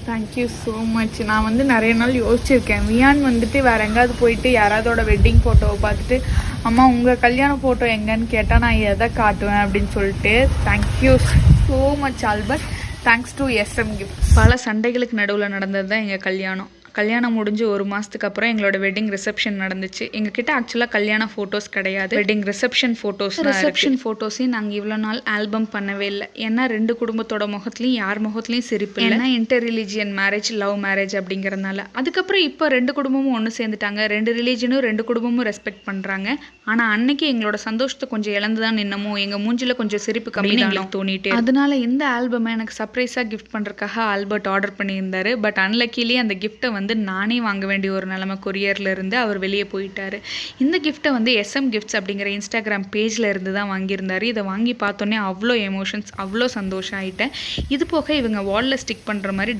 Thank you so much. நான் வந்து நிறைய நாள் யோசிச்சிருக்கேன். வியான் வந்துட்டு வேறு எங்கேயாவது போயிட்டு யாராவதோட வெட்டிங் ஃபோட்டோவை பார்த்துட்டு அம்மா உங்கள் கல்யாண ஃபோட்டோ எங்கன்னு கேட்டால் நான் எதை காட்டுவேன் அப்படின்னு சொல்லிட்டு. Thank you so much Albert. Thanks to SM gift. பல சண்டைகளுக்கு நடுவில் நடந்தது தான் எங்கள் கல்யாணம் முடிஞ்சு 1 மாதத்துக்கு அப்புறம் எங்களோட வெட்டிங் ரிசப்ஷன் நடந்துச்சு. எங்ககிட்ட ஆக்சுவலாக கல்யாண ஃபோட்டோஸ் கிடையாது, வெட்டிங் ரிசப்ஷன் ஃபோட்டோஸையும் நாங்கள் இவ்வளோ நாள் ஆல்பம் பண்ணவே இல்லை. ஏன்னா 2 குடும்பத்தோட முகத்துலையும் யார் முகத்துலையும் சிரிப்பு இல்லை. ஏன்னா inter religion marriage, love marriage அப்படிங்கிறதுனால. அதுக்கப்புறம் இப்போ 2 குடும்பமும் ஒன்று சேர்ந்துட்டாங்க. 2 ரிலீஜனும் 2 குடும்பமும் ரெஸ்பெக்ட் பண்ணுறாங்க. ஆனால் அன்னைக்கு எங்களோட சந்தோஷத்தை கொஞ்சம் இழந்து தான் நின்னமோ, எங்கள் மூஞ்சில் கொஞ்சம் சிரிப்பு கம்மி தான் தோணிட்டு. அதனால இந்த ஆல்பமை எனக்கு சர்ப்ரைஸாக கிஃப்ட் பண்ணுறதுக்காக ஆல்பர்ட் ஆர்டர் பண்ணியிருந்தாரு. பட் அன்லக்கிலேயே அந்த கிஃப்ட்டை வந்து நானே வாங்க வேண்டிய ஒரு நிலைமை. கொரியர்ல இருந்து அவர் வெளியே போயிட்டாரு. இந்த கிஃப்ட்டை வந்து SM கிஃப்ட்ஸ் அப்படிங்கிற இன்ஸ்டாகிராம் பேஜில் இருந்து தான் வாங்கியிருந்தாரு. இதை வாங்கி பார்த்தோன்னே அவ்வளோ எமோஷன்ஸ், அவ்வளோ சந்தோஷம் ஆகிட்டேன். இது போக இவங்க வாலில் ஸ்டிக் பண்ணுற மாதிரி